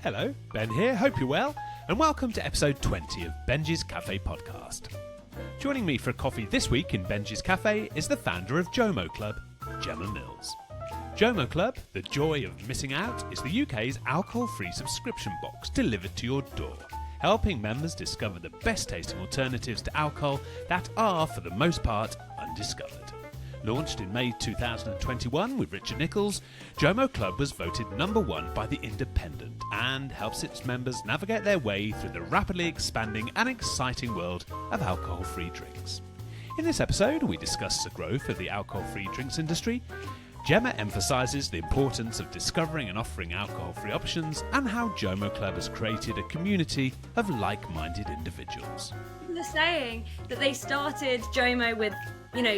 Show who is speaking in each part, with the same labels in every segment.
Speaker 1: Hello, Ben here, hope you're well, and welcome to episode 20 of Benjy's Cafe podcast. Joining me for a coffee this week in Benjy's Cafe is the founder of JOMO Club, Gemma Mills. JOMO Club, the joy of missing out, is the UK's alcohol-free subscription box delivered to your door, helping members discover the best tasting alternatives to alcohol that are, for the most part, undiscovered. Launched in May 2021 with Richard Nichols, JOMO Club was voted #1 by The Independent and helps its members navigate their way through the rapidly expanding and exciting world of alcohol-free drinks. In this episode, we discuss the growth of the alcohol-free drinks industry. Gemma emphasises the importance of discovering and offering alcohol-free options and how JOMO Club has created a community of like-minded individuals.
Speaker 2: They're saying that they started JOMO with,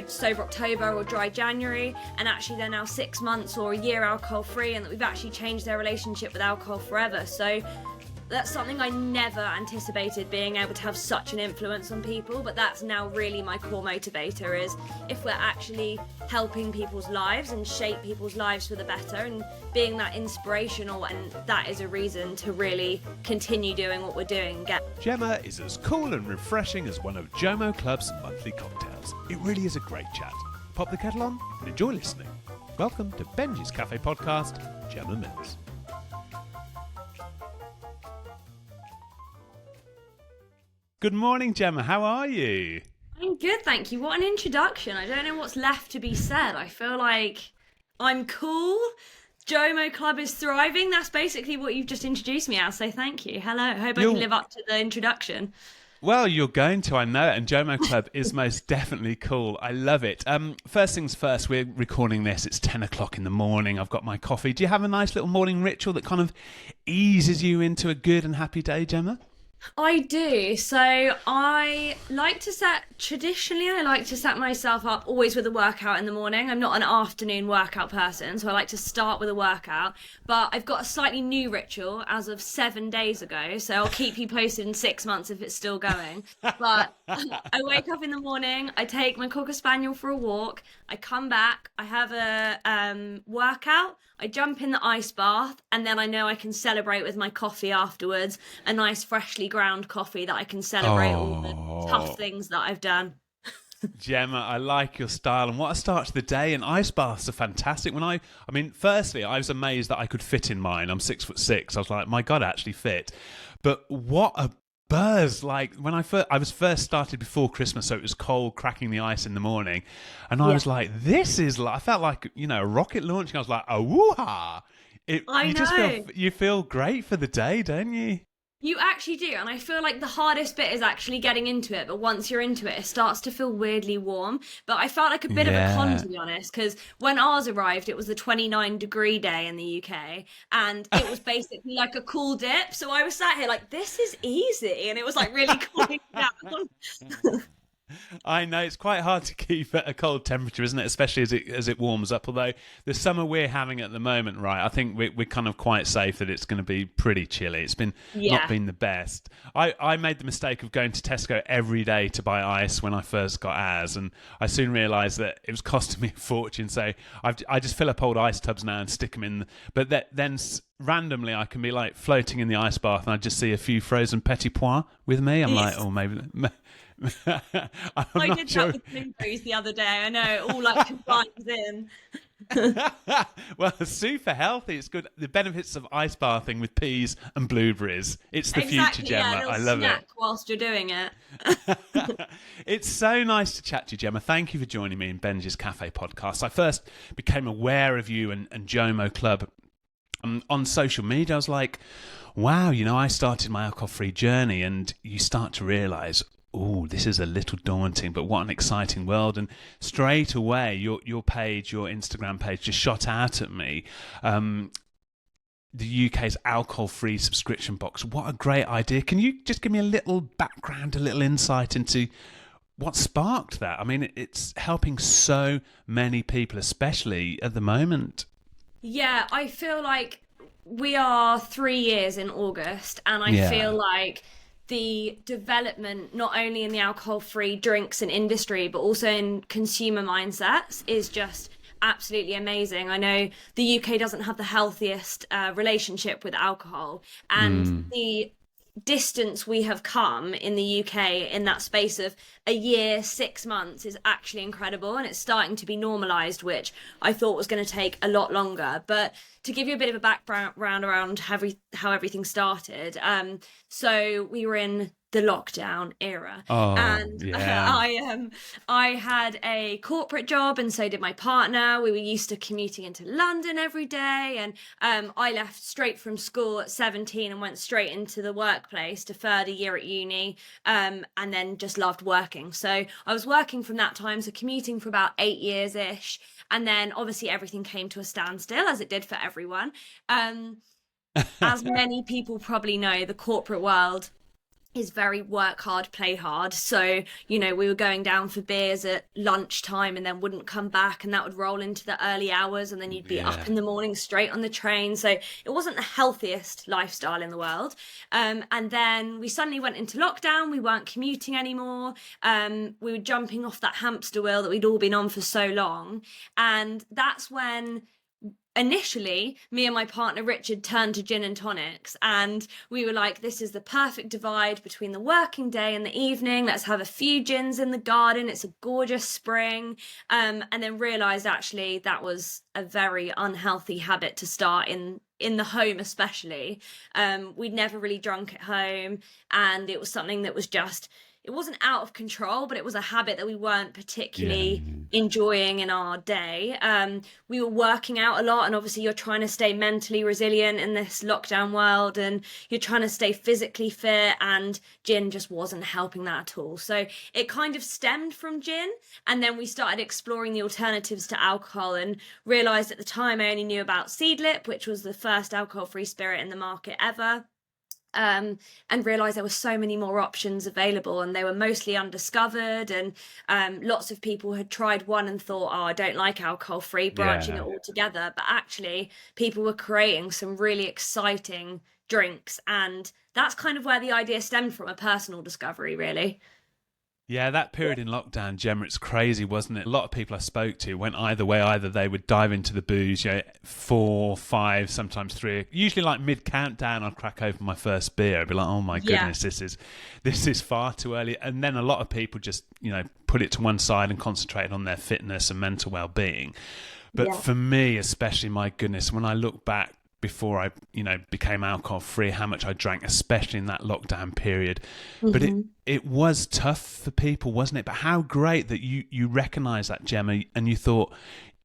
Speaker 2: Sober October or Dry January, and actually they're now 6 months or a year alcohol-free, and that we've actually changed their relationship with alcohol forever. So that's something I never anticipated, being able to have such an influence on people, but that's now really my core motivator, is if we're actually helping people's lives and shape people's lives for the better and being that inspirational, and that is a reason to really continue doing what we're doing.
Speaker 1: Gemma is as cool and refreshing as one of JOMO Club's monthly cocktails. It really is a great chat. Pop the kettle on and enjoy listening. Welcome to Benjy's Cafe podcast, Gemma Mills. Good morning, Gemma. How are you?
Speaker 2: I'm good, thank you. What an introduction. I don't know what's left to be said. I feel like I'm cool. JOMO Club is thriving. That's basically what you've just introduced me as, so thank you. Hello. Hope I can live up to the introduction.
Speaker 1: Well, you're going to, I know it, and JOMO Club is most definitely cool. I love it. First things first, we're recording this. It's 10 o'clock in the morning. I've got my coffee. Do you have a nice little morning ritual that kind of eases you into a good and happy day, Gemma?
Speaker 2: I do. So I like to set myself up always with a workout in the morning. I'm not an afternoon workout person, so I like to start with a workout. But I've got a slightly new ritual as of 7 days ago, so I'll keep you posted in 6 months if it's still going. But I wake up in the morning, I take my Cocker Spaniel for a walk, I come back, I have a workout, I jump in the ice bath, and then I know I can celebrate with my coffee afterwards, a nice freshly ground coffee that I can celebrate all the tough things that I've done.
Speaker 1: Gemma, I like your style, and what a start to the day. And ice baths are fantastic. Firstly, I was amazed that I could fit in mine. I'm 6'6". I was like, my God, I actually fit. But what a buzz. Like when I was first started before Christmas, so it was cold, cracking the ice in the morning, and I was like, I felt like, a rocket launching. I was like, oh, woo-ha. You feel great for the day, don't you?
Speaker 2: You actually do, and I feel like the hardest bit is actually getting into it, but once you're into it, it starts to feel weirdly warm. But I felt like a bit of a con, to be honest, because when ours arrived, it was a 29-degree day in the UK, and it was basically like a cool dip. So I was sat here like, this is easy, and it was like really cooling down.
Speaker 1: I know, it's quite hard to keep at a cold temperature, isn't it? Especially as it warms up. Although the summer we're having at the moment, right, I think we're kind of quite safe that it's going to be pretty chilly. It's not been the best. I made the mistake of going to Tesco every day to buy ice when I first got ours, and I soon realised that it was costing me a fortune. So I just fill up old ice tubs now and stick them in. But then randomly I can be like floating in the ice bath, and I just see a few frozen petit pois with me. I'm like, oh, maybe.
Speaker 2: I did that with blueberries the other day. I know, it all like combines in.
Speaker 1: Well, super healthy. It's good. The benefits of ice bathing with peas and blueberries. It's the future, Gemma. I love it.
Speaker 2: Whilst you're doing it.
Speaker 1: It's so nice to chat to you, Gemma. Thank you for joining me in Benjy's Cafe podcast. I first became aware of you and JOMO Club on social media. I was like, wow, I started my alcohol-free journey, and you start to realise, oh, this is a little daunting, but what an exciting world. And straight away, your Instagram page just shot out at me. The UK's alcohol-free subscription box. What a great idea. Can you just give me a little background, a little insight into what sparked that? I mean, it's helping so many people, especially at the moment.
Speaker 2: Yeah, I feel like we are 3 years in August, and I feel like the development, not only in the alcohol-free drinks and industry, but also in consumer mindsets, is just absolutely amazing. I know the UK doesn't have the healthiest relationship with alcohol, and the distance we have come in the UK in that space of a year, 6 months is actually incredible, and it's starting to be normalized, which I thought was going to take a lot longer. But to give you a bit of a background around how everything started, so we were in the lockdown era, and I had a corporate job, and so did my partner. We were used to commuting into London every day, and I left straight from school at 17 and went straight into the workplace to third year at uni, and then just loved working. So I was working from that time, so commuting for about 8 years ish, and then obviously everything came to a standstill, as it did for everyone. As many people probably know, the corporate world is very work hard, play hard. So, we were going down for beers at lunchtime and then wouldn't come back, and that would roll into the early hours, and then you'd be up in the morning straight on the train. So it wasn't the healthiest lifestyle in the world. And then we suddenly went into lockdown. We weren't commuting anymore. We were jumping off that hamster wheel that we'd all been on for so long. And that's when initially me and my partner Richard turned to gin and tonics, and we were like, this is the perfect divide between the working day and the evening. Let's have a few gins in the garden, it's a gorgeous spring. And then realized actually that was a very unhealthy habit to start in the home, especially. We'd never really drunk at home, and it was something that was just, it wasn't out of control, but it was a habit that we weren't particularly enjoying in our day. We were working out a lot, and obviously you're trying to stay mentally resilient in this lockdown world, and you're trying to stay physically fit, and gin just wasn't helping that at all. So it kind of stemmed from gin, and then we started exploring the alternatives to alcohol, and realised at the time I only knew about Seedlip, which was the first alcohol-free spirit in the market ever. And realised there were so many more options available, and they were mostly undiscovered, and lots of people had tried one and thought, oh, I don't like alcohol free, branching it all together. But actually people were creating some really exciting drinks, and that's kind of where the idea stemmed from, a personal discovery, really.
Speaker 1: Yeah, that period in lockdown, Gemma, it's crazy, wasn't it? A lot of people I spoke to went either way. Either they would dive into the booze, 4, 5, sometimes 3. Usually like mid-countdown, I'd crack open my first beer. I'd be like, oh my goodness, this is far too early. And then a lot of people just, put it to one side and concentrated on their fitness and mental well-being. But for me, especially, my goodness, when I look back before I, became alcohol free, how much I drank, especially in that lockdown period. But it was tough for people, wasn't it? But how great that you recognise that, Gemma, and you thought,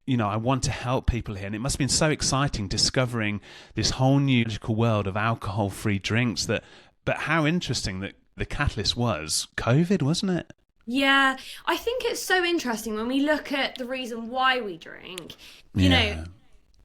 Speaker 1: I want to help people here. And it must have been so exciting discovering this whole new magical world of alcohol free drinks. But how interesting that the catalyst was COVID, wasn't it?
Speaker 2: Yeah, I think it's so interesting when we look at the reason why we drink, you know,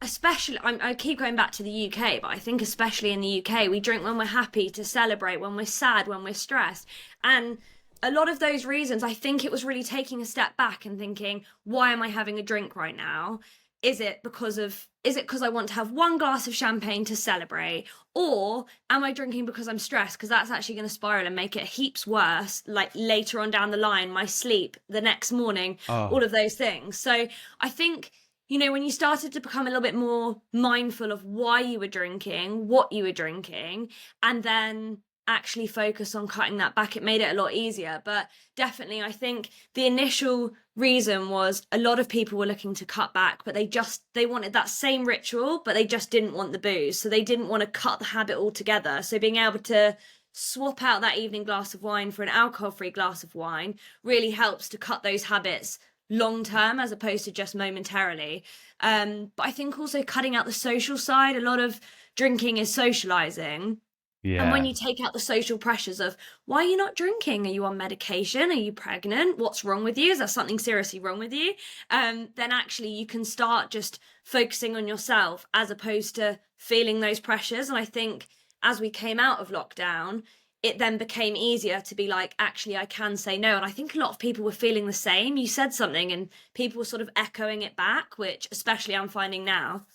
Speaker 2: especially, I keep going back to the UK, but I think especially in the UK, we drink when we're happy, to celebrate, when we're sad, when we're stressed. And a lot of those reasons, I think it was really taking a step back and thinking, why am I having a drink right now? Is it because I want to have one glass of champagne to celebrate? Or am I drinking because I'm stressed? Because that's actually going to spiral and make it heaps worse, like later on down the line, my sleep, the next morning, all of those things. So I think, when you started to become a little bit more mindful of why you were drinking, what you were drinking, and then actually focus on cutting that back, it made it a lot easier. But definitely, I think the initial reason was a lot of people were looking to cut back, but they wanted that same ritual, but they just didn't want the booze. So they didn't want to cut the habit altogether. So being able to swap out that evening glass of wine for an alcohol-free glass of wine really helps to cut those habits long term as opposed to just momentarily. But I think also cutting out the social side. A lot of drinking is socializing. Yeah. And when you take out the social pressures of, why are you not drinking? Are you on medication? Are you pregnant? What's wrong with you? Is there something seriously wrong with you? Then actually you can start just focusing on yourself as opposed to feeling those pressures. And I think as we came out of lockdown, it then became easier to be like, actually, I can say no. And I think a lot of people were feeling the same. You said something and people were sort of echoing it back, which especially I'm finding now.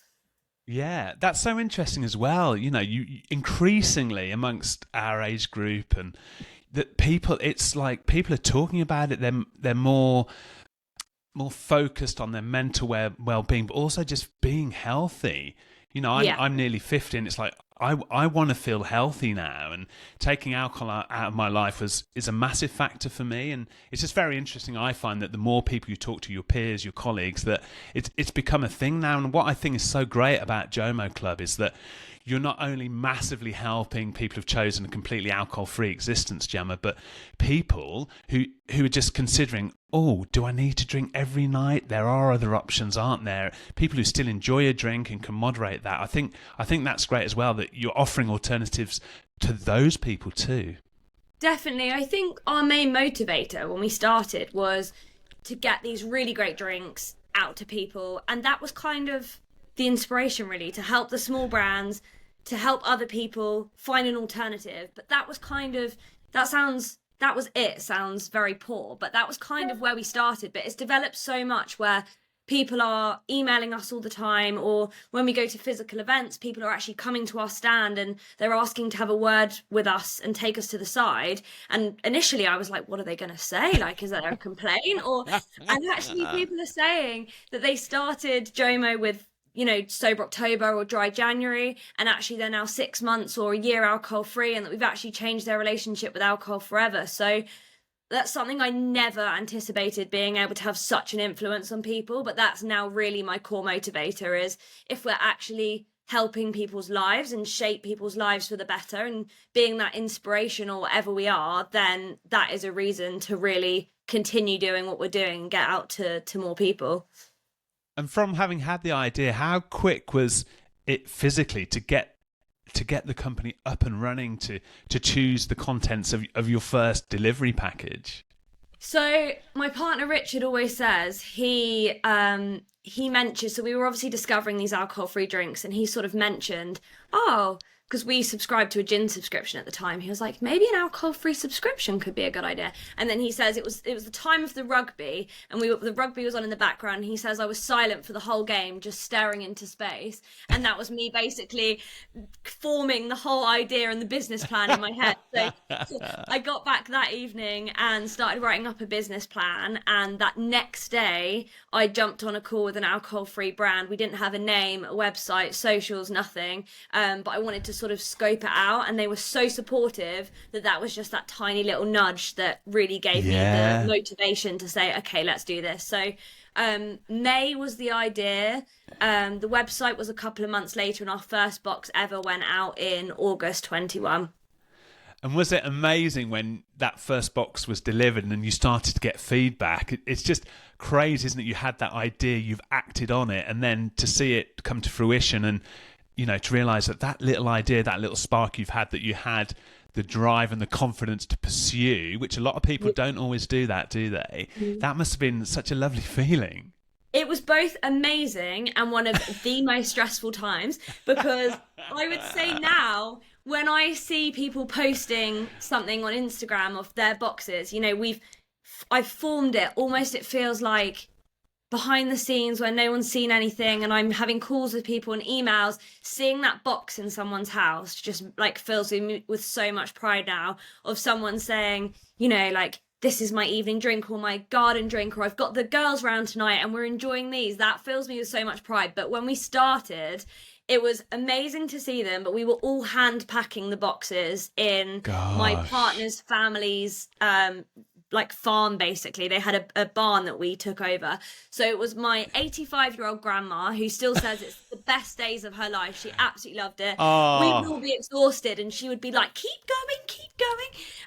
Speaker 1: Yeah, that's so interesting as well. You increasingly amongst our age group, and that people, it's like people are talking about it. They're more more focused on their mental well-being, but also just being healthy. You know, I'm nearly 50, and it's like I want to feel healthy now, and taking alcohol out of my life is a massive factor for me. And it's just very interesting. I find that the more people you talk to, your peers, your colleagues, that it's become a thing now. And what I think is so great about JOMO Club is that you're not only massively helping people who've chosen a completely alcohol-free existence, Gemma, but people who are just considering, oh, do I need to drink every night? There are other options, aren't there? People who still enjoy a drink and can moderate that. I think that's great as well, that you're offering alternatives to those people too.
Speaker 2: Definitely. I think our main motivator when we started was to get these really great drinks out to people. And that was kind of the inspiration, really, to help the small brands, to help other people find an alternative. But that was sounds very poor, but that was kind of where we started. But it's developed so much where people are emailing us all the time, or when we go to physical events, people are actually coming to our stand and they're asking to have a word with us and take us to the side. And initially I was like, what are they going to say? Like, is there a complaint? And actually people are saying that they started JOMO with, you know, Sober October or Dry January, and actually they're now 6 months or a year alcohol free, and that we've actually changed their relationship with alcohol forever. So that's something I never anticipated, being able to have such an influence on people. But that's now really my core motivator, is if we're actually helping people's lives and shape people's lives for the better and being that inspiration or whatever we are, then that is a reason to really continue doing what we're doing and get out to more people.
Speaker 1: And from having had the idea, how quick was it physically to get the company up and running, to choose the contents of your first delivery package?
Speaker 2: So my partner Richard always says he mentioned, so we were obviously discovering these alcohol-free drinks, and he sort of mentioned, because we subscribed to a gin subscription at the time. He was like, maybe an alcohol-free subscription could be a good idea. And then he says it was the time of the rugby, and the rugby was on in the background. And he says I was silent for the whole game, just staring into space. And that was me basically forming the whole idea and the business plan in my head. So I got back that evening and started writing up a business plan. And that next day, I jumped on a call with an alcohol-free brand. We didn't have a name, a website, socials, nothing. But I wanted to sort of scope it out, and they were so supportive that was just that tiny little nudge that really gave me the motivation to say, okay, let's do this. So May was the idea. The website was a couple of months later, and our first box ever went out in August 21.
Speaker 1: And was it amazing when that first box was delivered and you started to get feedback? It's just crazy, isn't it? You had that idea, you've acted on it, and then to see it come to fruition, and you know, to realise that little idea, that little spark you've had, that you had the drive and the confidence to pursue, which a lot of people don't always do that, do they? That must have been such a lovely feeling.
Speaker 2: It was both amazing and one of the most stressful times, because I would say now, when I see people posting something on Instagram of their boxes, you know, I've formed it almost, it feels like behind the scenes where no one's seen anything, and I'm having calls with people and emails, seeing that box in someone's house just like fills me with so much pride now, of someone saying, you know, like, this is my evening drink or my garden drink, or I've got the girls round tonight and we're enjoying these. That fills me with so much pride. But when we started, it was amazing to see them, but we were all hand packing the boxes in my partner's family's like farm. Basically, they had a barn that we took over. So it was my 85-year-old grandma, who still says it's the best days of her life. She absolutely loved it. We would all be exhausted and she would be like, keep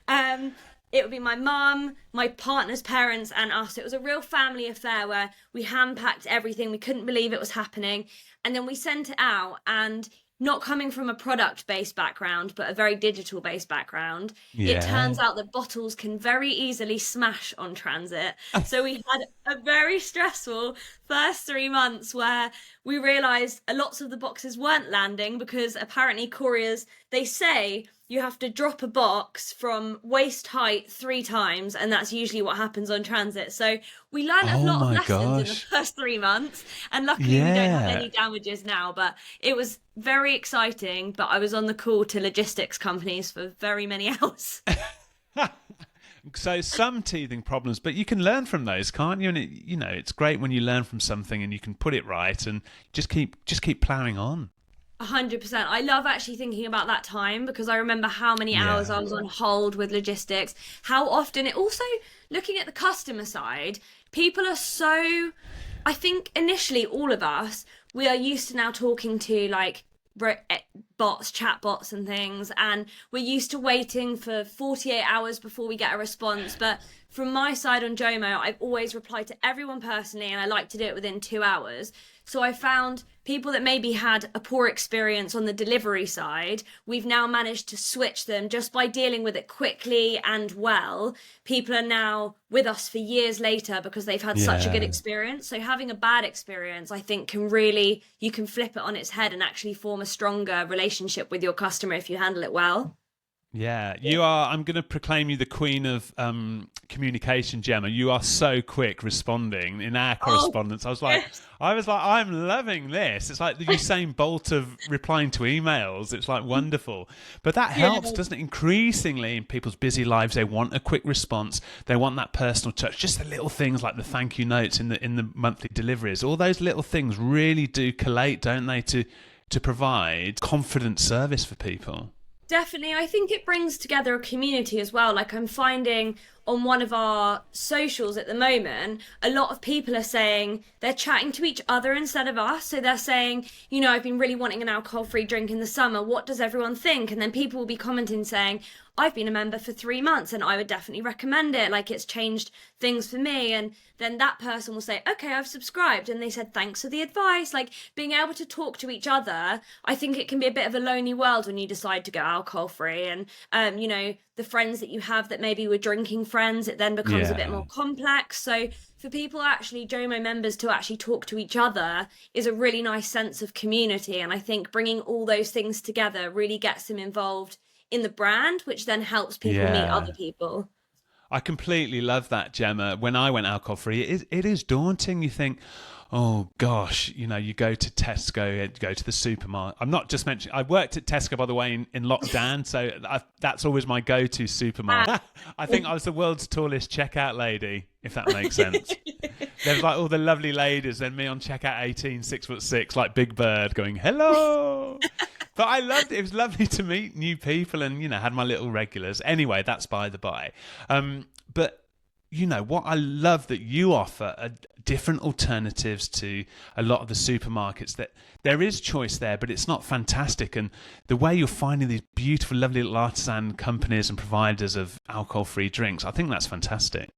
Speaker 2: going. It would be my mum, my partner's parents, and us. It was a real family affair where we hand-packed everything. We couldn't believe it was happening. And then we sent it out, and not coming from a product-based background, but a very digital-based background, it turns out that bottles can very easily smash on transit. So we had a very stressful first 3 months where we realised lots of the boxes weren't landing, because apparently couriers, they say you have to drop a box from waist height 3 times, and that's usually what happens on transit. So we learned a lot of lessons in the first 3 months, and luckily we don't have any damages now. But it was very exciting. But I was on the call to logistics companies for very many hours.
Speaker 1: So some teething problems, but you can learn from those, can't you? And it's great when you learn from something and you can put it right and just keep ploughing on.
Speaker 2: 100%. I love actually thinking about that time because I remember how many hours
Speaker 1: Yeah.
Speaker 2: I was on hold with logistics. How often it also, looking at the customer side, people are so, I think initially all of us, we are used to now talking to like bots, chat bots and things, and we're used to waiting for 48 hours before we get a response. But from my side on JOMO, I've always replied to everyone personally, and I like to do it within 2 hours. So I found people that maybe had a poor experience on the delivery side, we've now managed to switch them just by dealing with it quickly and well. People are now with us for years later because they've had such a good
Speaker 1: Yeah.
Speaker 2: experience. So having a bad experience, I think, can really, you can flip it on its head and actually form a stronger relationship with your customer if you handle it well.
Speaker 1: Yeah, you are. I'm going to proclaim you the queen of communication, Gemma. You are so quick responding in our
Speaker 2: Oh,
Speaker 1: correspondence.
Speaker 2: yes.
Speaker 1: I was like, I'm loving this. It's like the Usain Bolt of replying to emails. It's like wonderful. But that
Speaker 2: Yeah.
Speaker 1: helps, doesn't it? Increasingly in people's busy lives, they want a quick response. They want that personal touch. Just the little things like the thank you notes in the monthly deliveries. All those little things really do collate, don't they, to provide confident service for people.
Speaker 2: Definitely. I think it brings together a community as well. Like I'm finding on one of our socials at the moment, a lot of people are saying they're chatting to each other instead of us. So they're saying, I've been really wanting an alcohol-free drink in the summer. What does everyone think? And then people will be commenting saying, I've been a member for 3 months and I would definitely recommend it. Like it's changed things for me. And then that person will say, okay, I've subscribed. And they said, thanks for the advice. Like being able to talk to each other, I think it can be a bit of a lonely world when you decide to go alcohol free. And, the friends that you have that maybe were drinking friends, it then becomes a bit
Speaker 1: Yeah.
Speaker 2: more complex. So for people actually, JOMO members to actually talk to each other is a really nice sense of community. And I think bringing all those things together really gets them involved in the brand, which then helps people meet
Speaker 1: Yeah.
Speaker 2: other people.
Speaker 1: I completely love that, Gemma. When I went alcohol free, it is daunting. You think, oh gosh, you go to Tesco, you go to the supermarket. I'm not just mentioning, I worked at Tesco, by the way, in lockdown. So that's always my go-to supermarket. I think I was the world's tallest checkout lady, if that makes sense. There was like all the lovely ladies, then me on checkout 18, 6'6", like Big Bird going, hello. But I loved it. It was lovely to meet new people and, had my little regulars. Anyway, that's by the by. But, what I love that you offer are different alternatives to a lot of the supermarkets. That there is choice there, but it's not fantastic. And the way you're finding these beautiful, lovely little artisan companies and providers of alcohol-free drinks, I think that's fantastic.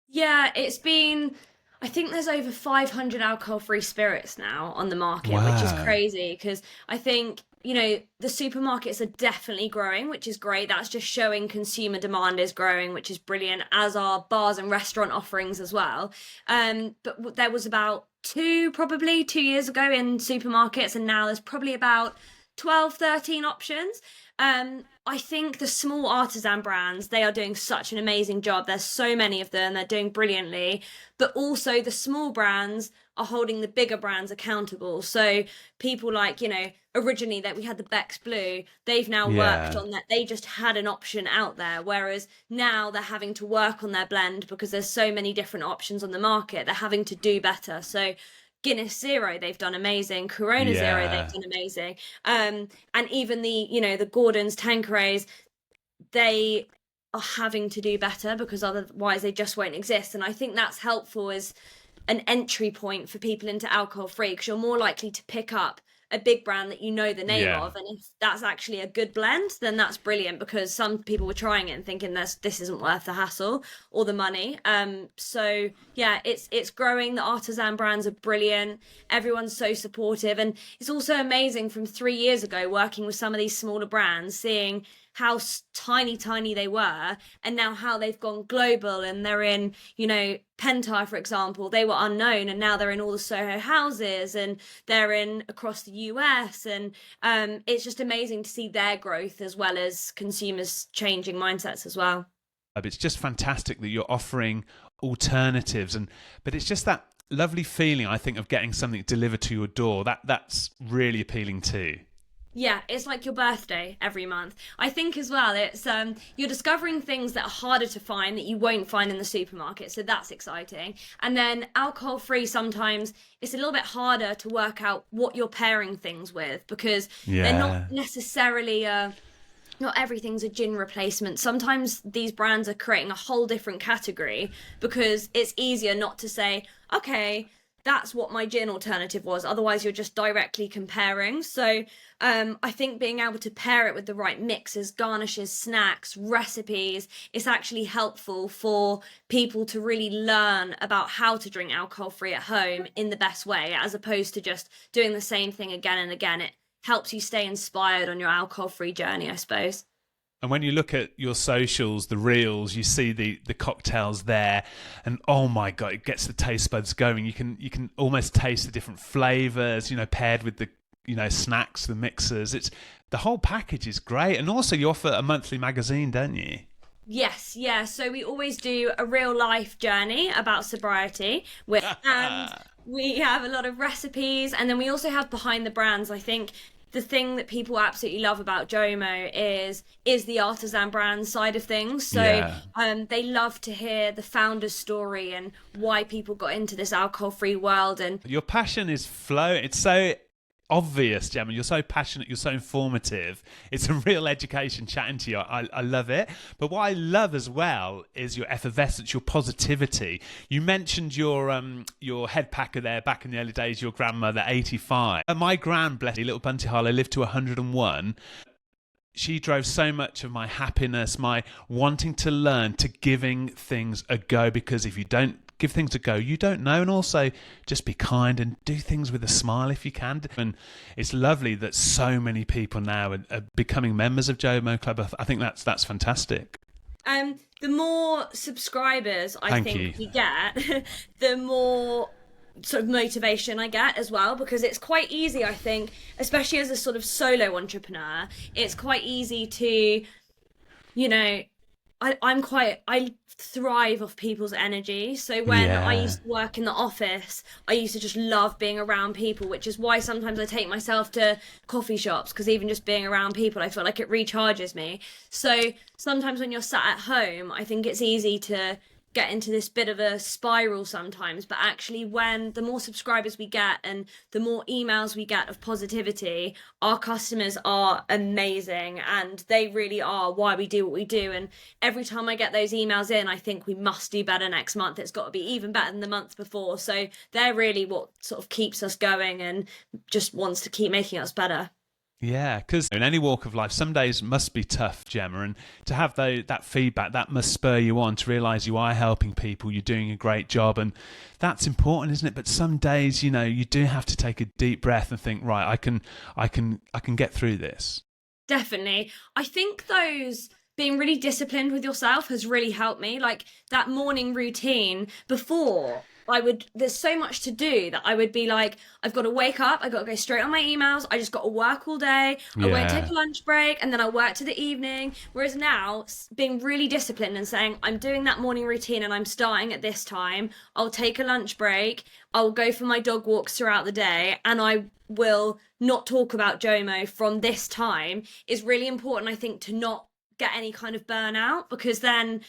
Speaker 2: Yeah, I think there's over 500 alcohol-free spirits now on the market, which is
Speaker 1: Wow.
Speaker 2: crazy because I think, the supermarkets are definitely growing, which is great. That's just showing consumer demand is growing, which is brilliant, as are bars and restaurant offerings as well. But there was about probably 2 years ago in supermarkets, and now there's probably about 12, 13 options. I think the small artisan brands, they are doing such an amazing job. There's so many of them, they're doing brilliantly, but also the small brands are holding the bigger brands accountable. So people like, originally that we had the Beck's Blue, they've now worked
Speaker 1: Yeah.
Speaker 2: on that. They just had an option out there, whereas now they're having to work on their blend because there's so many different options on the market. They're having to do better. So Guinness Zero, they've done amazing. Corona Zero, they've
Speaker 1: Yeah.
Speaker 2: done amazing. And even the Gordon's Tanquerays, they are having to do better because otherwise they just won't exist. And I think that's helpful as an entry point for people into alcohol free because you're more likely to pick up a big brand that you know the name
Speaker 1: Yeah.
Speaker 2: of, and if that's actually a good blend, then that's brilliant because some people were trying it and thinking this isn't worth the hassle or the money. So yeah, it's growing. The artisan brands are brilliant. Everyone's so supportive, and it's also amazing from 3 years ago working with some of these smaller brands, seeing how tiny they were and now how they've gone global, and they're in Pentar, for example. They were unknown and now they're in all the Soho houses and they're in across the US, and it's just amazing to see their growth as well as consumers changing mindsets as well.
Speaker 1: It's just fantastic that you're offering alternatives, but it's just that lovely feeling, I think, of getting something delivered to your door. That's really appealing too.
Speaker 2: Yeah, it's like your birthday every month. I think as well, it's you're discovering things that are harder to find that you won't find in the supermarket, so that's exciting. And then alcohol free, sometimes it's a little bit harder to work out what you're pairing things with because they're not
Speaker 1: Yeah.
Speaker 2: necessarily not everything's a gin replacement. Sometimes these brands are creating a whole different category because it's easier not to say, okay, that's what my gin alternative was. Otherwise, you're just directly comparing. So I think being able to pair it with the right mixes, garnishes, snacks, recipes, it's actually helpful for people to really learn about how to drink alcohol free at home in the best way, as opposed to just doing the same thing again and again. It helps you stay inspired on your alcohol free journey, I suppose.
Speaker 1: And when you look at your socials, the reels, you see the cocktails there, and oh my god, it gets the taste buds going. You can almost taste the different flavors, paired with the snacks, the mixers. It's the whole package is great, and also you offer a monthly magazine, don't you?
Speaker 2: Yes, yeah. So we always do a real life journey about sobriety, and we have a lot of recipes, and then we also have behind the brands. I think the thing that people absolutely love about Jomo is the artisan brand side of things. So
Speaker 1: Yeah.
Speaker 2: they love to hear the founder's story and why people got into this alcohol free world. And
Speaker 1: Your passion is flow. It's so obvious, Gemma. You're so passionate. You're so informative. It's a real education chatting to you. I love it. But what I love as well is your effervescence, your positivity. You mentioned your head packer there back in the early days. Your grandmother, 85. My gran, bless her, little Bunty Harlow, lived to 101. She drove so much of my happiness, my wanting to learn, to giving things a go, because if you don't give things a go, you don't know. And also just be kind and do things with a smile if you can. And it's lovely that so many people now are becoming members of JOMO Club. I think that's fantastic.
Speaker 2: the more subscribers I
Speaker 1: Thank
Speaker 2: think
Speaker 1: you.
Speaker 2: we get, the more sort of motivation I get as well, because it's quite easy, I think, especially as a sort of solo entrepreneur, it's quite easy to, you know, I thrive off people's energy. So when I
Speaker 1: Yeah.
Speaker 2: used to work in the office, I used to just love being around people, which is why sometimes I take myself to coffee shops, because even just being around people, I feel like it recharges me. So sometimes when you're sat at home, I think it's easy to get into this bit of a spiral sometimes, but actually when the more subscribers we get and the more emails we get of positivity, our customers are amazing and they really are why we do what we do. And every time I get those emails in, I think we must do better next month. It's got to be even better than the month before. So they're really what sort of keeps us going and just wants to keep making us better.
Speaker 1: Yeah, because in any walk of life, some days must be tough, Gemma, and to have that feedback, that must spur you on to realise you are helping people, you're doing a great job, and that's important, isn't it? But some days, you do have to take a deep breath and think, right, I can get through this.
Speaker 2: Definitely. I think those being really disciplined with yourself has really helped me. Like that morning routine before, there's so much to do that I would be like, I've got to wake up, I've got to go straight on my emails, I just got to work all day, I won't take
Speaker 1: Yeah.
Speaker 2: a lunch break, and then I work to the evening. Whereas now, being really disciplined and saying, I'm doing that morning routine and I'm starting at this time, I'll take a lunch break, I'll go for my dog walks throughout the day, and I will not talk about JOMO from this time, is really important, I think, to not get any kind of burnout, because then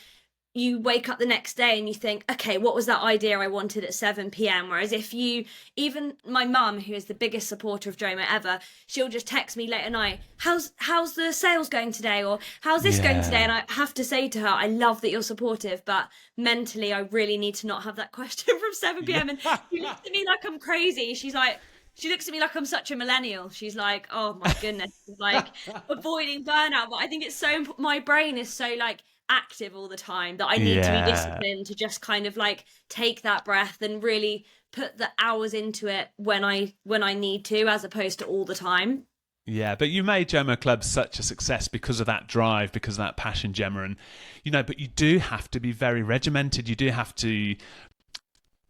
Speaker 2: you wake up the next day and you think, okay, what was that idea I wanted at 7 p.m? Whereas if you, even my mum, who is the biggest supporter of JOMO ever, she'll just text me late at night, how's the sales going today? Or how's this going today?
Speaker 1: Yeah.
Speaker 2: And I have to say to her, I love that you're supportive, but mentally I really need to not have that question from 7 p.m. And she looks at me like I'm crazy. She looks at me like I'm such a millennial. She's like, oh my goodness, like avoiding burnout. But I think it's so, my brain is so like active all the time that I need to be
Speaker 1: Yeah.
Speaker 2: disciplined to just kind of like take that breath and really put the hours into it when I need to, as opposed to all the time.
Speaker 1: Yeah, but you made JOMO Club such a success because of that drive, because of that passion, Gemma. And, but you do have to be very regimented. You do have to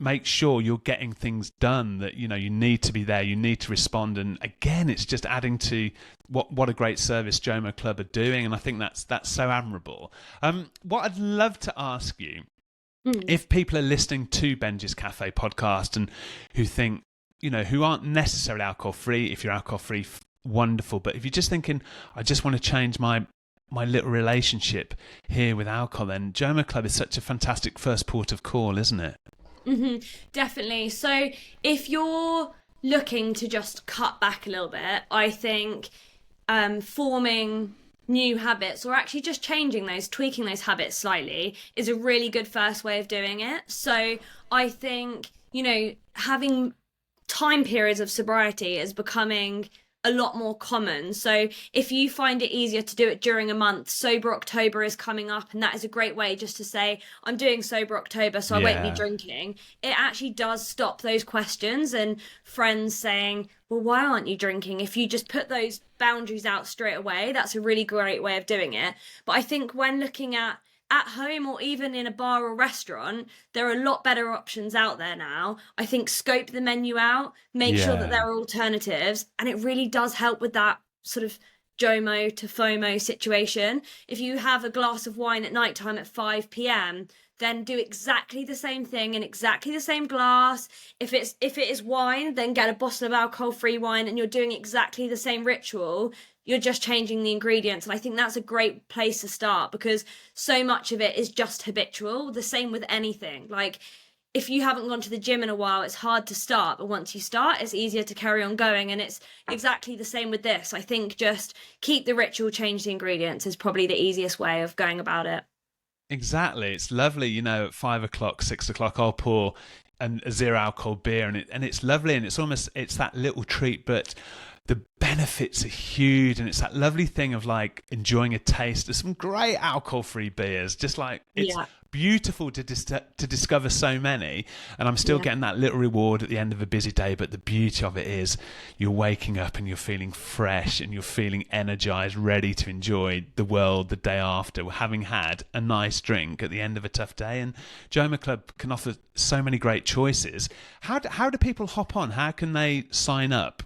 Speaker 1: make sure you're getting things done, that you need to be there, you need to respond. And again, it's just adding to what a great service JOMO Club are doing, and I think that's so admirable. What I'd love to ask you, if people are listening to Benjy's Cafe podcast and who think, who aren't necessarily alcohol free, if you're alcohol free, wonderful. But if you're just thinking, I just want to change my little relationship here with alcohol, then JOMO Club is such a fantastic first port of call, isn't it?
Speaker 2: Definitely. So if you're looking to just cut back a little bit, I think forming new habits, or actually just changing those, tweaking those habits slightly, is a really good first way of doing it. So I think, having time periods of sobriety is becoming a lot more common. So if you find it easier to do it during a month, Sober October is coming up, and that is a great way just to say, I'm doing Sober October, so I won't be drinking. It actually does stop those questions and friends saying, well, why aren't you drinking? If you just put those boundaries out straight away, that's a really great way of doing it. But I think when looking at home or even in a bar or restaurant, there are a lot better options out there now. I think scope the menu out, make sure that there are alternatives, and it really does help with that sort of JOMO to FOMO situation. If you have a glass of wine at nighttime at 5 p.m, then do exactly the same thing in exactly the same glass. If it is wine, then get a bottle of alcohol-free wine, and you're doing exactly the same ritual. You're just changing the ingredients. And I think that's a great place to start, because so much of it is just habitual. The same with anything. Like, if you haven't gone to the gym in a while, it's hard to start. But once you start, it's easier to carry on going. And it's exactly the same with this. I think just keep the ritual, change the ingredients is probably the easiest way of going about it.
Speaker 1: Exactly. It's lovely, at 5 o'clock, 6 o'clock, I'll pour a zero alcohol beer, and it's lovely, and it's that little treat, but the benefits are huge, and it's that lovely thing of like enjoying a taste of some great alcohol-free beers. Just like, it's beautiful to discover so many, and I'm still getting that little reward at the end of a busy day. But the beauty of it is you're waking up and you're feeling fresh, and you're feeling energized, ready to enjoy the world the day after, having had a nice drink at the end of a tough day. And JOMO Club can offer so many great choices. How do people hop on? How can they sign up?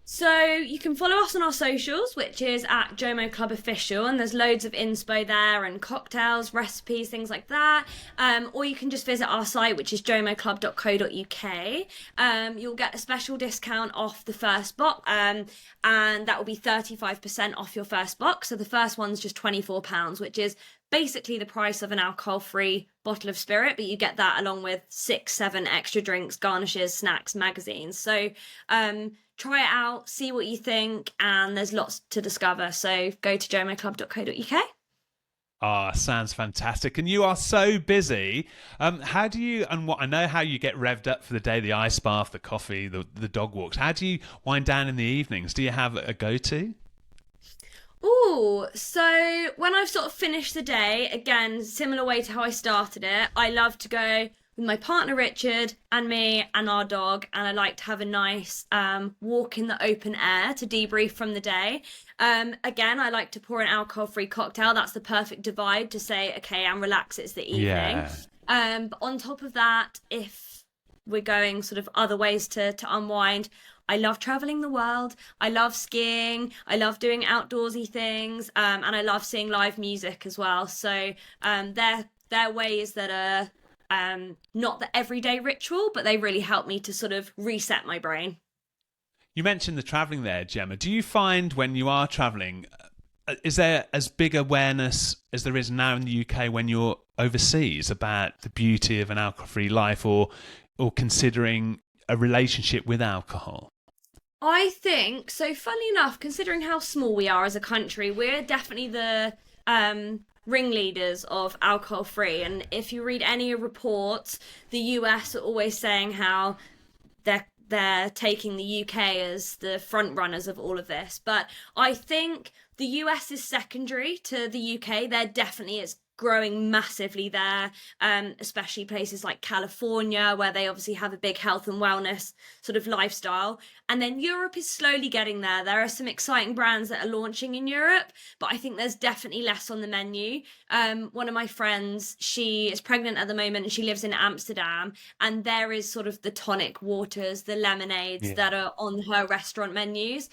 Speaker 2: So you can follow us on our socials, which is at JOMO Club Official, and there's loads of inspo there and cocktails, recipes, things like that. Or you can just visit our site, which is jomoclub.co.uk. You'll get a special discount off the first box, and that will be 35% off your first box. So the first one's just £24, which is basically the price of an alcohol-free bottle of spirit, but you get that along with 6-7 extra drinks, garnishes, snacks, magazines. So try it out, see what you think, and there's lots to discover. So go to jomoclub.co.uk.
Speaker 1: Sounds fantastic. And you are so busy. How do you, and what I know how you get revved up for the day, the ice bath, the coffee, the dog walks. How do you wind down in the evenings? Do you have a go-to?
Speaker 2: Oh, so when I've sort of finished the day, again, similar way to how I started it, I love to go with my partner Richard and me and our dog, and I like to have a nice walk in the open air to debrief from the day. Again, I like to pour an alcohol-free cocktail. That's the perfect divide to say, okay, I'm relaxed, it's the evening. But on top of that, if we're going sort of other ways to unwind, I love traveling the world. I love skiing. I love doing outdoorsy things, and I love seeing live music as well. So they're ways that are not the everyday ritual, but they really help me to sort of reset my brain.
Speaker 1: You mentioned the traveling there, Gemma. Do you find when you are traveling, is there as big awareness as there is now in the UK when you're overseas about the beauty of an alcohol-free life, or considering a relationship with alcohol?
Speaker 2: I think so. Funnily enough, considering how small we are as a country, we're definitely the ringleaders of alcohol free. And if you read any reports, the US are always saying how they're taking the UK as the front runners of all of this. But I think the US is secondary to the UK. There definitely is growing massively there, especially places like California, where they obviously have a big health and wellness sort of lifestyle. And then Europe is slowly getting there. There are some exciting brands that are launching in Europe, but I think there's definitely less on the menu. One of my friends, she is pregnant at the moment and she lives in Amsterdam, and there is sort of the tonic waters, the lemonades that are on her restaurant menus.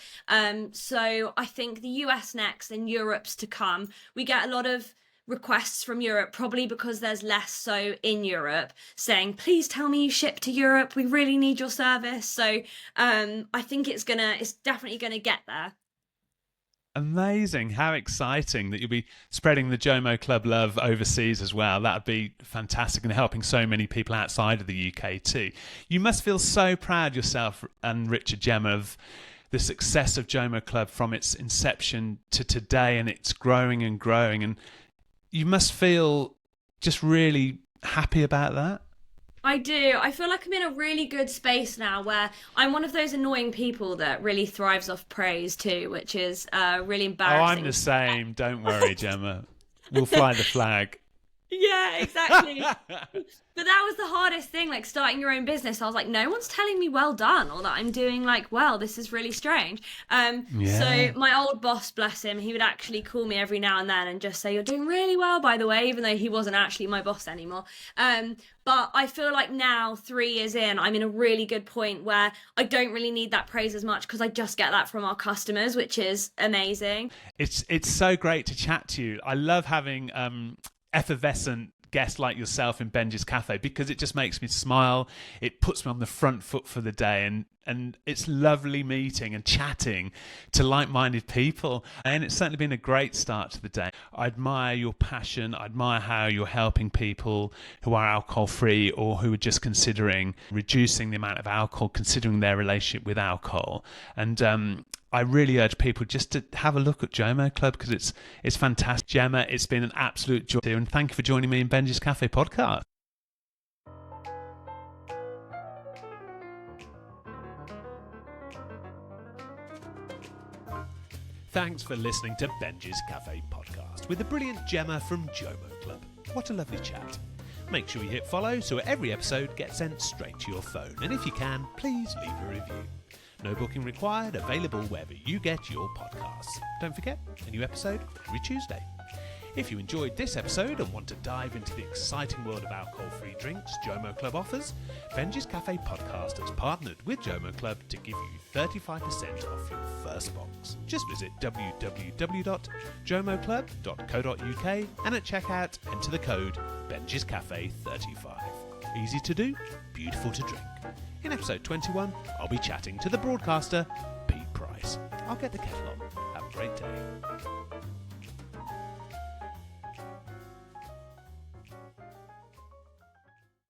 Speaker 2: So I think the US next and Europe's to come. We get a lot of requests from Europe, probably because there's less so in Europe, saying, please tell me you ship to Europe. We really need your service. So I think it's definitely gonna get there.
Speaker 1: Amazing. How exciting that you'll be spreading the JOMO Club love overseas as well. That would be fantastic, and helping so many people outside of the UK too. You must feel so proud yourself and Richard, Gemma, of the success of JOMO Club from its inception to today, and it's growing and growing. And you must feel just really happy about that.
Speaker 2: I do. I feel like I'm in a really good space now where I'm one of those annoying people that really thrives off praise too, which is really embarrassing.
Speaker 1: Oh, I'm the same. Don't worry, Gemma. We'll fly the flag.
Speaker 2: Yeah, exactly. But that was the hardest thing, like starting your own business. I was like, no one's telling me well done, or that I'm doing like well. This is really strange. So my old boss, bless him, he would actually call me every now and then and just say, you're doing really well, by the way, even though he wasn't actually my boss anymore. But I feel like now, 3 years in, I'm in a really good point where I don't really need that praise as much because I just get that from our customers, which is amazing.
Speaker 1: It's so great to chat to you. I love having effervescent guests like yourself in Benjy's Cafe, because it just makes me smile. It puts me on the front foot for the day, and it's lovely meeting and chatting to like-minded people, and it's certainly been a great start to the day. I admire your passion. I admire how you're helping people who are alcohol-free or who are just considering reducing the amount of alcohol, considering their relationship with alcohol. And I really urge people just to have a look at JOMO Club, because it's fantastic. Gemma, it's been an absolute joy, and thank you for joining me in Benjy's Cafe podcast. Thanks for listening to Benjy's Cafe podcast with the brilliant Gemma from JOMO Club. What a lovely chat. Make sure you hit follow so every episode gets sent straight to your phone, and if you can, please leave a review. No booking required, available wherever you get your podcasts. Don't forget, a new episode every Tuesday. If you enjoyed this episode and want to dive into the exciting world of alcohol-free drinks JOMO Club offers, Benjy's Cafe podcast has partnered with JOMO Club to give you 35% off your first box. Just visit www.jomoclub.co.uk and at checkout enter the code Benjy's Cafe 35. Easy to do, beautiful to drink. In episode 21, I'll be chatting to the broadcaster, Pete Price. I'll get the kettle on.